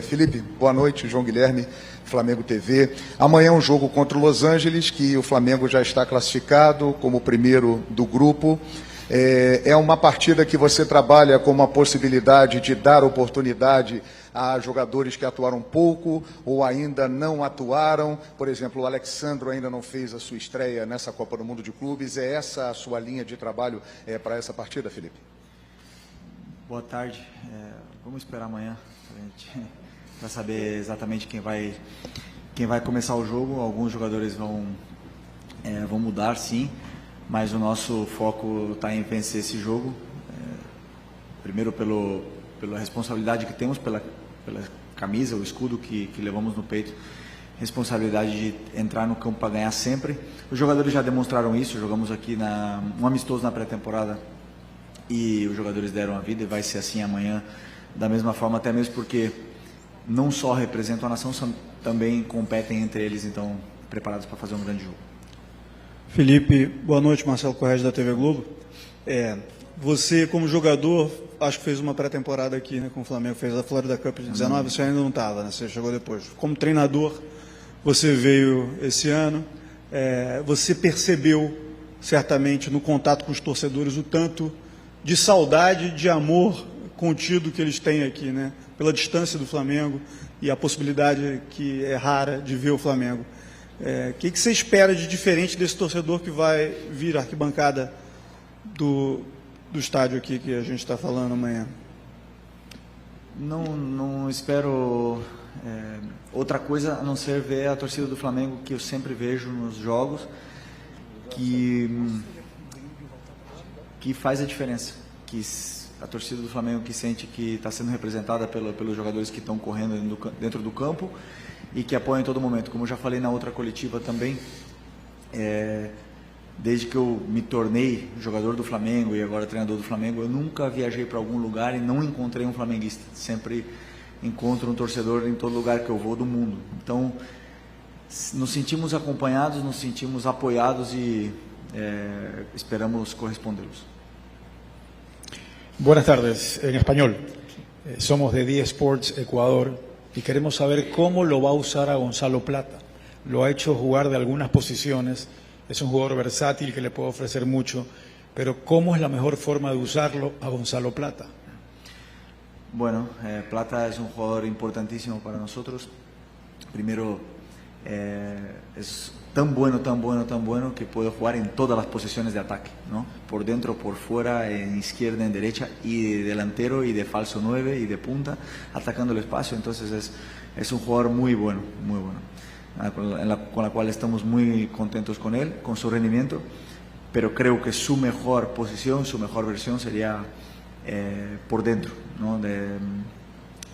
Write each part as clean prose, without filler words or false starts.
Felipe, boa noite, João Guilherme, Flamengo TV. Amanhã é um jogo contra o Los Angeles, que o Flamengo já está classificado como o primeiro do grupo. É uma partida que você trabalha com uma possibilidade de dar oportunidade a jogadores que atuaram pouco ou ainda não atuaram. Por exemplo, o Alexandro ainda não fez a sua estreia nessa Copa do Mundo de Clubes. É essa a sua linha de trabalho para essa partida, Felipe? Boa tarde. Vamos esperar amanhã para saber exatamente quem vai começar o jogo. Alguns jogadores vão mudar, sim, mas o nosso foco está em vencer esse jogo. Primeiro pela responsabilidade que temos, pela camisa, o escudo que levamos no peito, responsabilidade de entrar no campo para ganhar sempre. Os jogadores já demonstraram isso. Jogamos aqui um amistoso na pré-temporada e os jogadores deram a vida, e vai ser assim amanhã da mesma forma, até mesmo porque não só representam a nação, também competem entre eles, então preparados para fazer um grande jogo. Felipe, boa noite, Marcelo Correia da TV Globo. Você, como jogador, acho que fez uma pré-temporada aqui, né, com o Flamengo, fez a Florida Cup de 19, você ainda não estava, né, você chegou depois. Como treinador, você veio esse ano, você percebeu, certamente, no contato com os torcedores, o tanto de saudade, de amor contido que eles têm aqui, né, pela distância do Flamengo e a possibilidade que é rara de ver o Flamengo. O que você espera de diferente desse torcedor que vai vir à arquibancada do estádio aqui que a gente está falando amanhã? Não espero outra coisa a não ser ver a torcida do Flamengo, que eu sempre vejo nos jogos, que faz a diferença, que a torcida do Flamengo que sente que está sendo representada pelos jogadores que estão correndo dentro do campo e que apoiam em todo momento. Como eu já falei na outra coletiva também, desde que eu me tornei jogador do Flamengo e agora treinador do Flamengo, eu nunca viajei para algum lugar e não encontrei um flamenguista. Sempre encontro um torcedor em todo lugar que eu vou do mundo. Então, nos sentimos acompanhados, nos sentimos apoiados e esperamos correspondê-los. Buenas tardes, en español. Somos de D Sports Ecuador y queremos saber cómo lo va a usar a Gonzalo Plata. Lo ha hecho jugar de algunas posiciones, es un jugador versátil que le puede ofrecer mucho, pero ¿cómo es la mejor forma de usarlo a Gonzalo Plata? Bueno, Plata es un jugador importantísimo para nosotros. Primero, es tan bueno que puede jugar en todas las posiciones de ataque, ¿no? Por dentro, por fuera, en izquierda, en derecha, y de delantero, y de falso 9, y de punta, atacando el espacio. Entonces es un jugador muy bueno, con la cual estamos muy contentos con él, con su rendimiento, pero creo que su mejor posición, su mejor versión sería por dentro, ¿no?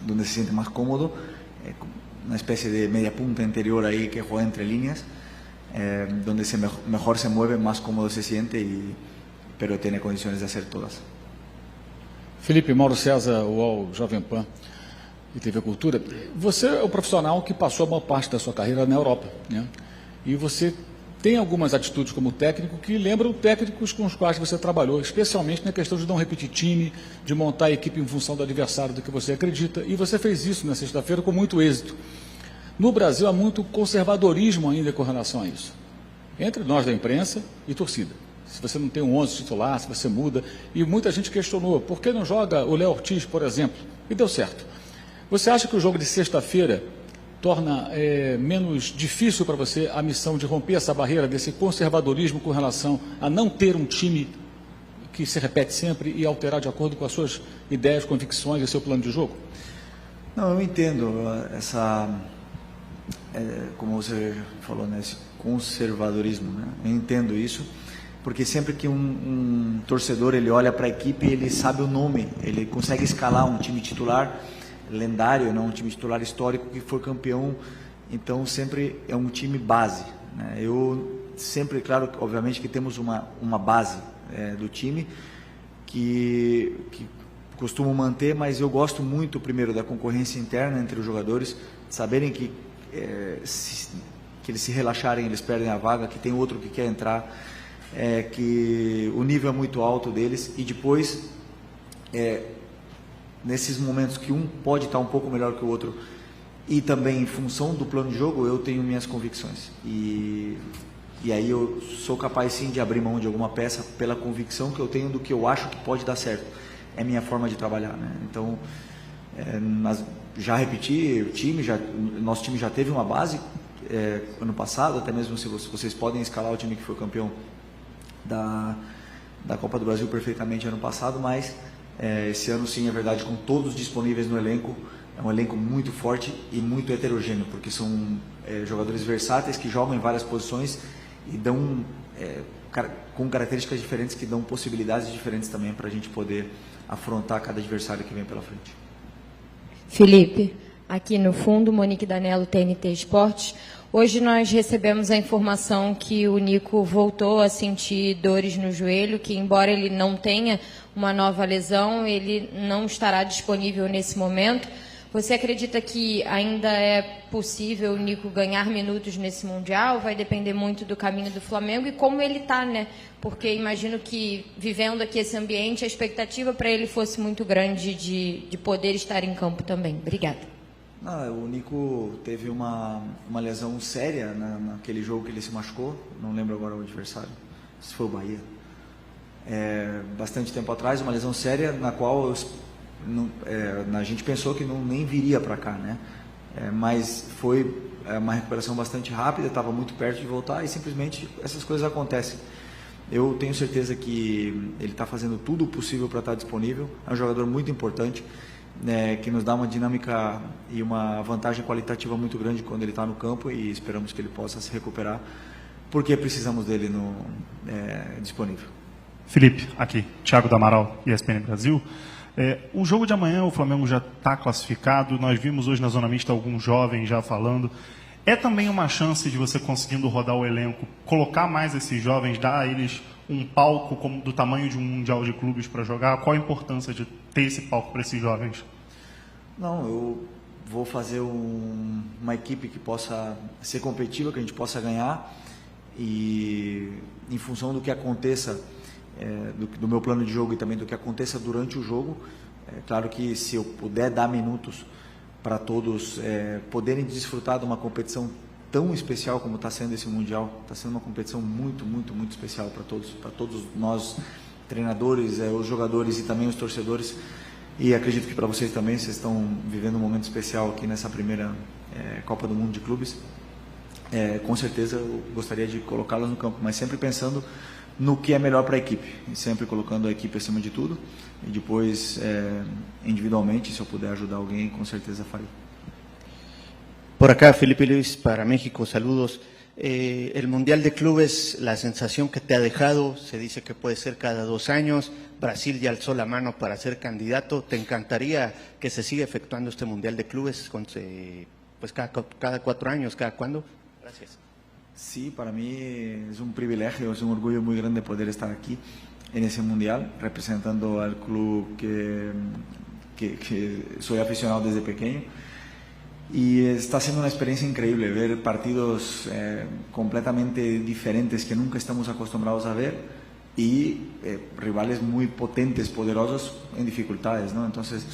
Donde se siente más cómodo, una especie de media punta interior ahí que juega entre líneas, donde mejor se mueve, más cómodo se siente, pero tiene condiciones de hacer todas. Felipe, Mauro César, UOL, Jovem Pan e TV Cultura. Você é um profissional que passou a maior parte da sua carreira na Europa, né? E você tem algumas atitudes como técnico que lembram técnicos com os quais você trabalhou, especialmente na questão de não repetir time, de montar a equipe em função do adversário do que você acredita, e você fez isso na sexta-feira com muito êxito. No Brasil há muito conservadorismo ainda com relação a isso, entre nós da imprensa e torcida. Se você não tem um 11 titular, se você muda, e muita gente questionou, por que não joga o Léo Ortiz, por exemplo? E deu certo. Você acha que o jogo de sexta-feira torna menos difícil para você a missão de romper essa barreira desse conservadorismo com relação a não ter um time que se repete sempre e alterar de acordo com as suas ideias, convicções e seu plano de jogo? Não, eu entendo como você falou, né, esse conservadorismo, né? Eu entendo isso, porque sempre que um torcedor ele olha para a equipe, ele sabe o nome, ele consegue escalar um time titular lendário, não, um time titular histórico que foi campeão, então sempre é um time base, né? Eu sempre, claro, obviamente que temos uma base do time que costumo manter, mas eu gosto muito, primeiro, da concorrência interna entre os jogadores, saberem que eles se relaxarem, eles perdem a vaga, que tem outro que quer entrar, que o nível é muito alto deles, e depois nesses momentos que um pode estar um pouco melhor que o outro, e também em função do plano de jogo, eu tenho minhas convicções. E aí eu sou capaz sim de abrir mão de alguma peça pela convicção que eu tenho do que eu acho que pode dar certo. É minha forma de trabalhar, né? Então, já repeti, nosso time já teve uma base ano passado, até mesmo se vocês podem escalar o time que foi campeão da Copa do Brasil perfeitamente ano passado, mas esse ano sim, é verdade, com todos disponíveis no elenco. É um elenco muito forte e muito heterogêneo, porque são jogadores versáteis que jogam em várias posições e dão com características diferentes, que dão possibilidades diferentes também para a gente poder afrontar cada adversário que vem pela frente. Felipe, aqui no fundo, Monique Danello, TNT Esportes. Hoje nós recebemos a informação que o Nico voltou a sentir dores no joelho, que embora ele não tenha uma nova lesão, ele não estará disponível nesse momento. Você acredita que ainda é possível o Nico ganhar minutos nesse Mundial? Vai depender muito do caminho do Flamengo e como ele está, né? Porque imagino que, vivendo aqui esse ambiente, a expectativa para ele fosse muito grande de poder estar em campo também. Obrigada. O Nico teve uma lesão séria naquele jogo que ele se machucou. Não lembro agora o adversário. Se foi o Bahia. Bastante tempo atrás, uma lesão séria na qual a gente pensou que nem viria para cá, né? Mas foi uma recuperação bastante rápida, estava muito perto de voltar e simplesmente essas coisas acontecem. Eu tenho certeza que ele está fazendo tudo o possível para estar disponível. É um jogador muito importante, que nos dá uma dinâmica e uma vantagem qualitativa muito grande quando ele está no campo, e esperamos que ele possa se recuperar, porque precisamos dele disponível. Felipe, aqui, Thiago Damaral, ESPN Brasil. O jogo de amanhã, o Flamengo já está classificado, nós vimos hoje na Zona Mista alguns jovens já falando. É também uma chance de você, conseguindo rodar o elenco, colocar mais esses jovens, dar a eles um palco como do tamanho de um Mundial de Clubes para jogar? Qual a importância de ter esse palco para esses jovens? Não, eu vou fazer uma equipe que possa ser competitiva, que a gente possa ganhar, e em função do que aconteça, do meu plano de jogo e também do que aconteça durante o jogo, claro que se eu puder dar minutos para todos poderem desfrutar de uma competição tão especial como está sendo esse Mundial, está sendo uma competição muito, muito, muito especial para todos nós, treinadores, os jogadores e também os torcedores, e acredito que para vocês também, vocês estão vivendo um momento especial aqui nessa primeira Copa do Mundo de Clubes. Com certeza eu gostaria de colocá-los no campo, mas sempre pensando no que é melhor para a equipe, e sempre colocando a equipe acima de tudo, e depois individualmente, se eu puder ajudar alguém, com certeza farei. Por acá, Felipe Luis, para México, saludos. El Mundial de Clubes, la sensación que te ha dejado, se dice que puede ser cada 2 años, Brasil ya alzó la mano para ser candidato. ¿Te encantaría que se siga efectuando este Mundial de Clubes pues cada 4 años, cada cuándo? Gracias. Sí, para mí es un privilegio, es un orgullo muy grande poder estar aquí en ese Mundial, representando al club que soy aficionado desde pequeño. Y está siendo una experiencia increíble ver partidos completamente diferentes que nunca estamos acostumbrados a ver, y rivales muy potentes, poderosos en dificultades, ¿no? Entonces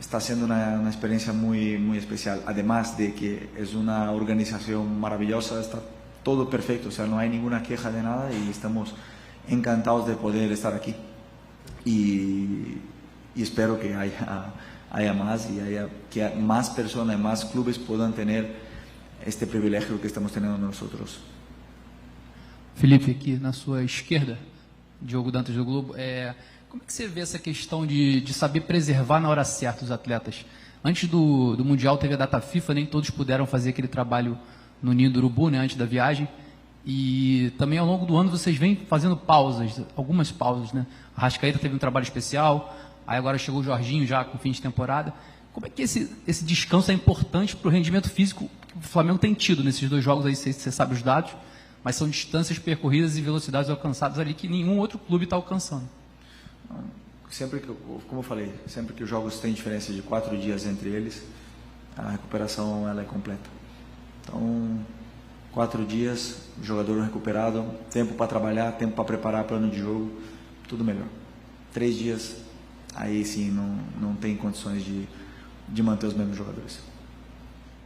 está siendo una experiencia muy, muy especial, además de que es una organización maravillosa, está todo perfecto, o sea, no hay ninguna queja de nada y estamos encantados de poder estar aquí, y espero que haya más y que más personas, más clubes puedan tener este privilegio que estamos teniendo nosotros. Felipe, aqui na sua esquerda, Diogo Dantas do Globo, como é que você vê essa questão de saber preservar na hora certa os atletas? Antes do Mundial teve a data FIFA, nem todos puderam fazer aquele trabalho no Ninho do Urubu, né, antes da viagem, e também ao longo do ano vocês vêm fazendo pausas, algumas pausas, né? A Arrascaeta teve um trabalho especial, aí agora chegou o Jorginho já com fim de temporada. Como é que esse descanso é importante para o rendimento físico que o Flamengo tem tido nesses 2 jogos aí? Você sabe os dados, mas são distâncias percorridas e velocidades alcançadas ali que nenhum outro clube está alcançando. Sempre que, como eu falei, sempre que os jogos têm diferença de 4 dias entre eles, a recuperação ela é completa. Então, 4 dias, jogador recuperado, tempo para trabalhar, tempo para preparar plano de jogo, tudo melhor. 3 dias, aí sim não tem condições de manter os mesmos jogadores.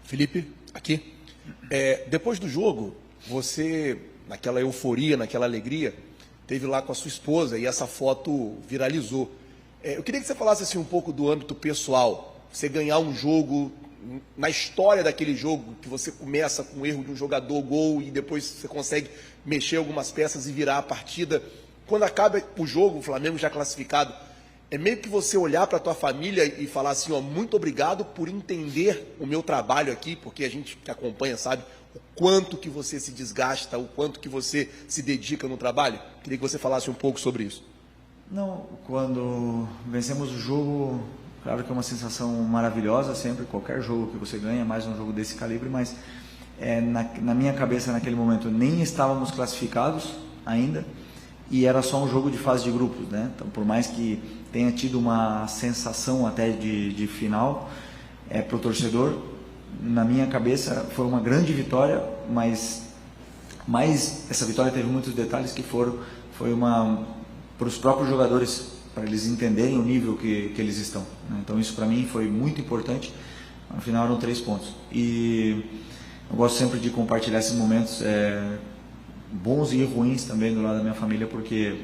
Felipe, aqui. Depois do jogo, você, naquela euforia, naquela alegria, teve lá com a sua esposa e essa foto viralizou. Eu queria que você falasse assim, um pouco do âmbito pessoal. Você ganhar um jogo, na história daquele jogo, que você começa com o erro de um jogador, gol, e depois você consegue mexer algumas peças e virar a partida. Quando acaba o jogo, o Flamengo já classificado, é meio que você olhar para a tua família e falar assim, ó, muito obrigado por entender o meu trabalho aqui, porque a gente que acompanha sabe o quanto que você se desgasta, o quanto que você se dedica no trabalho. Queria que você falasse um pouco sobre isso. Não, quando vencemos o jogo, claro que é uma sensação maravilhosa sempre, qualquer jogo que você ganha, mais um jogo desse calibre, mas na minha cabeça naquele momento nem estávamos classificados ainda e era só um jogo de fase de grupos, né? Então, por mais que tenha tido uma sensação até de final para o torcedor, na minha cabeça foi uma grande vitória, mas essa vitória teve muitos detalhes que foi para os próprios jogadores, para eles entenderem o nível que eles estão, né? Então isso para mim foi muito importante. No final eram 3 pontos e eu gosto sempre de compartilhar esses momentos bons e ruins também do lado da minha família, porque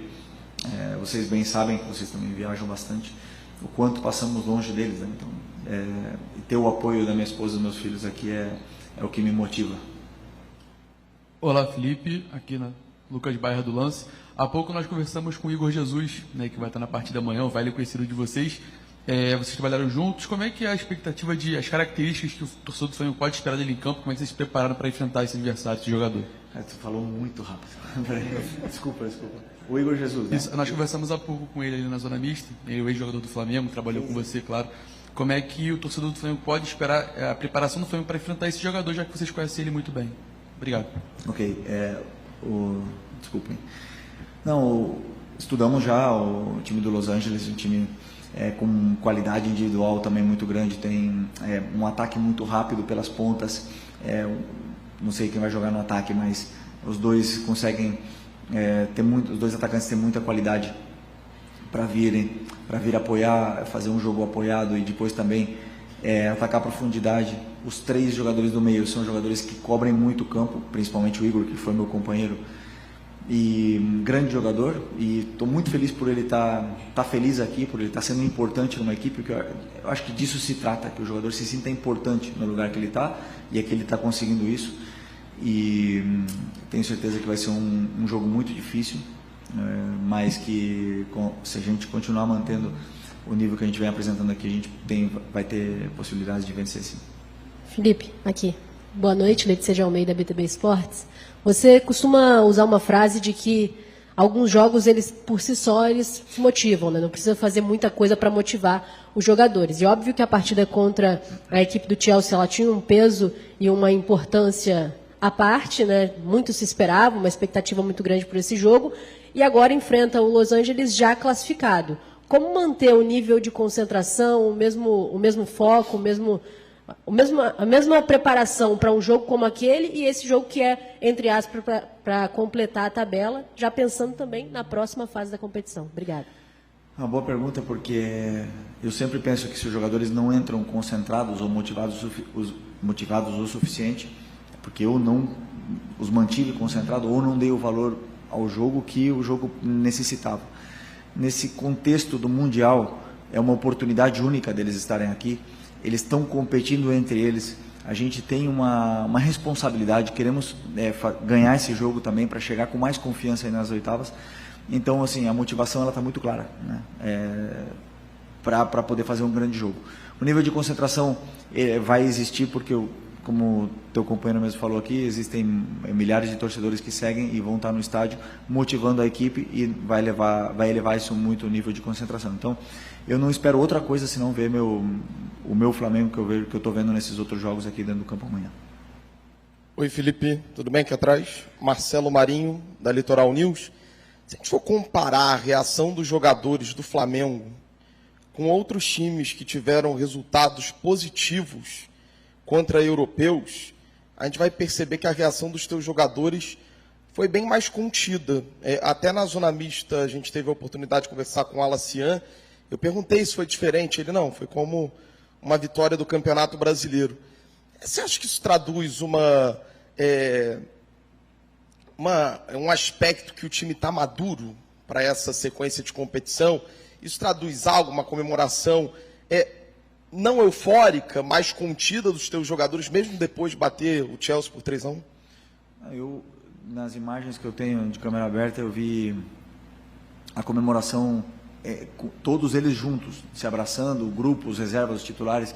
vocês bem sabem, vocês também viajam bastante, o quanto passamos longe deles, né? Então, ter o apoio da minha esposa e dos meus filhos aqui é o que me motiva. Olá, Felipe, aqui na Lucas Bairra do Lance. Há pouco nós conversamos com o Igor Jesus, né, que vai estar na partida amanhã, o velho conhecido de vocês. Vocês trabalharam juntos. Como é que é a expectativa as características que o torcedor do Flamengo pode esperar dele em campo? Como é que vocês se prepararam para enfrentar esse adversário, esse jogador? Tu falou muito rápido. Desculpa. O Igor Jesus, né? Isso, nós conversamos há pouco com ele ali na Zona Mista. Ele é o ex-jogador do Flamengo, trabalhou com você, claro. Como é que o torcedor do Flamengo pode esperar a preparação do Flamengo para enfrentar esse jogador, já que vocês conhecem ele muito bem? Obrigado. Ok. Desculpem. Não, estudamos já o time do Los Angeles, um time com qualidade individual também muito grande, tem um ataque muito rápido pelas pontas, não sei quem vai jogar no ataque, mas os dois conseguem os dois atacantes têm muita qualidade para vir apoiar, fazer um jogo apoiado e depois também atacar a profundidade. Os 3 jogadores do meio são jogadores que cobrem muito o campo, principalmente o Igor, que foi meu companheiro, e grande jogador, e estou muito feliz por ele estar feliz aqui, por ele estar sendo importante numa equipe, porque eu acho que disso se trata, que o jogador se sinta importante no lugar que ele está, e é que ele está conseguindo isso, e tenho certeza que vai ser um jogo muito difícil, mas que se a gente continuar mantendo o nível que a gente vem apresentando aqui, a gente vai ter possibilidades de vencer sim. Felipe, aqui. Boa noite, Letícia de Almeida, BTB Esportes. Você costuma usar uma frase de que alguns jogos, eles por si só, eles se motivam, né? Não precisa fazer muita coisa para motivar os jogadores. E óbvio que a partida contra a equipe do Chelsea, ela tinha um peso e uma importância à parte, né? Muito se esperava, uma expectativa muito grande por esse jogo, e agora enfrenta o Los Angeles já classificado. Como manter o nível de concentração, o mesmo foco, a mesma preparação para um jogo como aquele e esse jogo que é, entre aspas, para completar a tabela, já pensando também na próxima fase da competição? Obrigada. Uma boa pergunta, porque eu sempre penso que se os jogadores não entram concentrados ou motivados o suficiente, é porque eu não os mantive concentrados ou não dei o valor ao jogo que o jogo necessitava. Nesse contexto do Mundial, é uma oportunidade única deles estarem aqui. Eles estão competindo entre eles. A gente tem uma responsabilidade, queremos ganhar esse jogo também para chegar com mais confiança aí nas oitavas. Então, assim, a motivação ela está muito clara, né? Para poder fazer um grande jogo. O nível de concentração vai existir porque, como o teu companheiro mesmo falou aqui, existem milhares de torcedores que seguem e vão estar no estádio motivando a equipe e vai elevar isso muito o nível de concentração. Então, eu não espero outra coisa senão ver o meu Flamengo que eu estou vendo nesses outros jogos aqui dentro do campo amanhã. Oi, Felipe, tudo bem aqui atrás? Marcelo Marinho, da Litoral News. Se a gente for comparar a reação dos jogadores do Flamengo com outros times que tiveram resultados positivos contra europeus, a gente vai perceber que a reação dos teus jogadores foi bem mais contida. Até na zona mista a gente teve a oportunidade de conversar com o Alacian Eu perguntei se foi diferente. Ele, não, foi como uma vitória do Campeonato Brasileiro. Você acha que isso traduz um aspecto que o time está maduro para essa sequência de competição? Isso traduz algo, uma comemoração não eufórica, mas contida dos teus jogadores, mesmo depois de bater o Chelsea por 3-1? Nas imagens que eu tenho de câmera aberta, eu vi a comemoração, todos eles juntos, se abraçando, o grupo, os reservas, os titulares,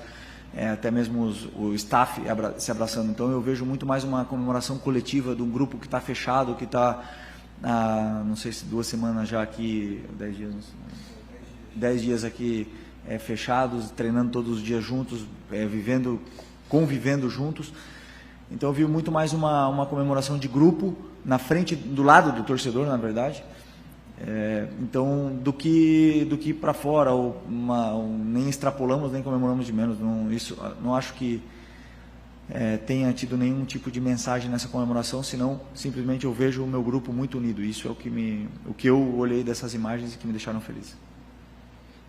até mesmo o staff se abraçando. Então eu vejo muito mais uma comemoração coletiva de um grupo que está fechado, que está, não sei se 2 semanas já aqui, 10 dias aqui fechados, treinando todos os dias juntos, convivendo juntos. Então eu vi muito mais uma comemoração de grupo, na frente, do lado do torcedor, na verdade. Então, do que para fora, nem extrapolamos, nem comemoramos de menos. Não acho que tenha tido nenhum tipo de mensagem nessa comemoração, senão simplesmente eu vejo o meu grupo muito unido. Isso é o que eu olhei dessas imagens e que me deixaram feliz.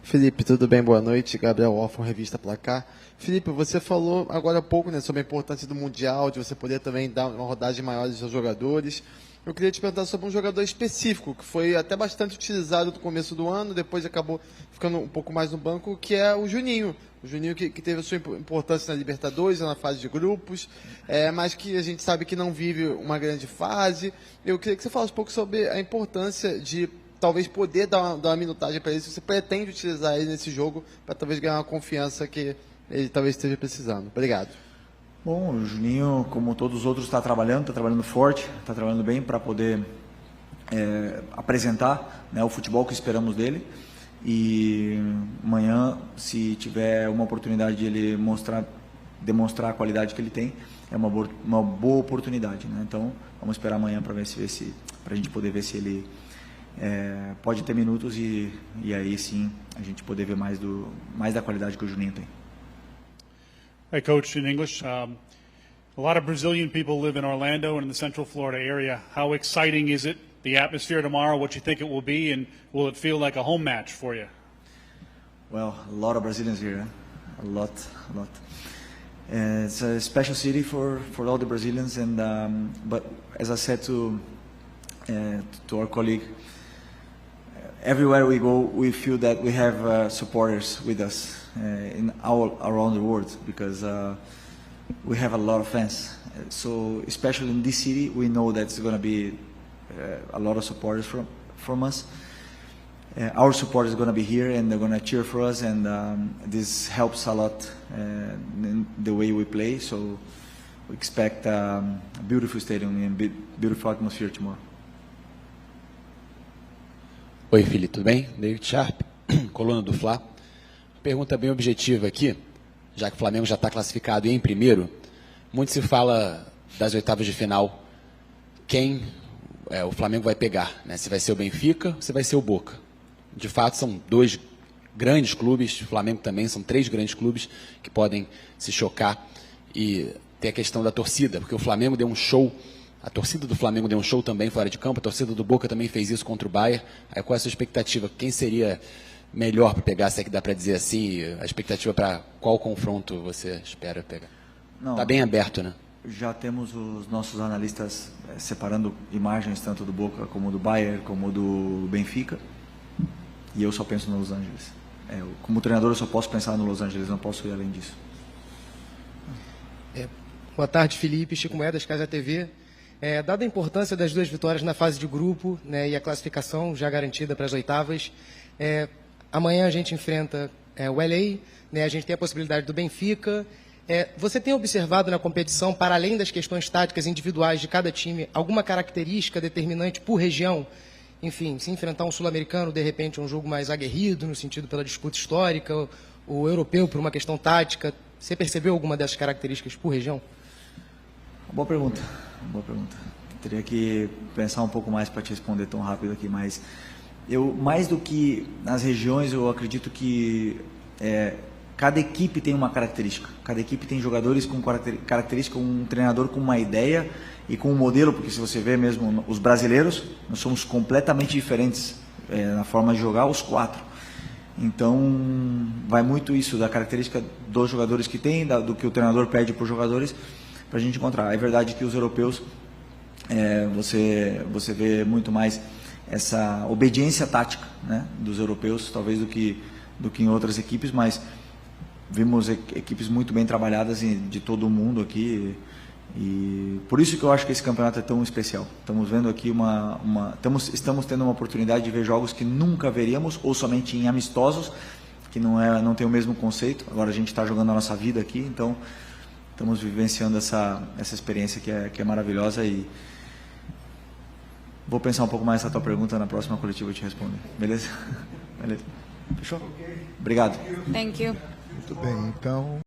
Felipe, tudo bem? Boa noite. Gabriel Orfan, Revista Placar. Felipe, você falou agora há pouco, né, sobre a importância do Mundial, de você poder também dar uma rodagem maior dos seus jogadores. Eu queria te perguntar sobre um jogador específico, que foi até bastante utilizado no começo do ano, depois acabou ficando um pouco mais no banco, que é o Juninho. O Juninho que teve a sua importância na Libertadores, na fase de grupos, mas que a gente sabe que não vive uma grande fase. Eu queria que você falasse um pouco sobre a importância de talvez poder dar uma minutagem para ele, se você pretende utilizar ele nesse jogo, para talvez ganhar uma confiança que ele talvez esteja precisando. Obrigado. Bom, o Juninho, como todos os outros, está trabalhando forte, está trabalhando bem para poder apresentar, né, o futebol que esperamos dele. E amanhã, se tiver uma oportunidade de ele demonstrar a qualidade que ele tem, é uma boa oportunidade, né? Então, vamos esperar amanhã para a gente poder ver se ele pode ter minutos e aí sim a gente poder ver mais da qualidade que o Juninho tem. Hi, Coach, in English. A lot of Brazilian people live in Orlando and in the Central Florida area. How exciting is it, the atmosphere tomorrow, what you think it will be, and will it feel like a home match for you? Well, a lot of Brazilians here, a lot. It's a special city for all the Brazilians, and but as I said to our colleague, everywhere we go, we feel that we have supporters with us all around the world, because we have a lot of fans. So especially in this city, we know that it's going to be a lot of supporters from us. Our supporters are going to be here and they're going to cheer for us, and this helps a lot in the way we play. So we expect a beautiful stadium and beautiful atmosphere tomorrow. Oi, Felipe, tudo bem? David Sharp, coluna do Fla. Pergunta bem objetiva aqui, já que o Flamengo já está classificado e em primeiro. Muito se fala das oitavas de final, quem o Flamengo vai pegar, né? Se vai ser o Benfica ou se vai ser o Boca. De fato, são 2 grandes clubes, o Flamengo também, são 3 grandes clubes que podem se chocar. E tem a questão da torcida, porque o Flamengo deu um show, a torcida do Flamengo deu um show também fora de campo, a torcida do Boca também fez isso contra o Bayern. Aí, qual é a sua expectativa? Quem seria melhor para pegar, se é que dá para dizer assim? A expectativa para qual confronto você espera pegar? Está bem aberto, né? Já temos os nossos analistas separando imagens, tanto do Boca como do Bayern, como do Benfica. E eu só penso no Los Angeles. Como treinador, eu só posso pensar no Los Angeles, não posso ir além disso. Boa tarde, Felipe. Chico Moedas, Casa TV. Dada a importância das 2 vitórias na fase de grupo, né, e a classificação já garantida para as oitavas, amanhã a gente enfrenta o LA, né, a gente tem a possibilidade do Benfica. Você tem observado na competição, para além das questões táticas individuais de cada time, alguma característica determinante por região? Enfim, se enfrentar um sul-americano, de repente um jogo mais aguerrido, no sentido pela disputa histórica, o europeu por uma questão tática, você percebeu alguma dessas características por região? Boa pergunta. Teria que pensar um pouco mais para te responder tão rápido aqui, mas mais do que nas regiões, eu acredito que cada equipe tem uma característica, cada equipe tem jogadores com característica, um treinador com uma ideia e com um modelo, porque se você vê mesmo os brasileiros, nós somos completamente diferentes na forma de jogar, os 4. Então, vai muito isso da característica dos jogadores que tem, do que o treinador pede para os jogadores, para a gente encontrar. É verdade que os europeus, você vê muito mais essa obediência tática, né, dos europeus, talvez do que em outras equipes, mas vimos equipes muito bem trabalhadas de todo o mundo aqui. E por isso que eu acho que esse campeonato é tão especial. Estamos vendo aqui estamos tendo uma oportunidade de ver jogos que nunca veríamos, ou somente em amistosos, que não tem o mesmo conceito. Agora a gente está jogando a nossa vida aqui, então estamos vivenciando essa experiência que é maravilhosa. E vou pensar um pouco mais nessa tua pergunta, na próxima coletiva eu te responder. Beleza? Beleza. Fechou? Obrigado. Thank you. Muito bem, então...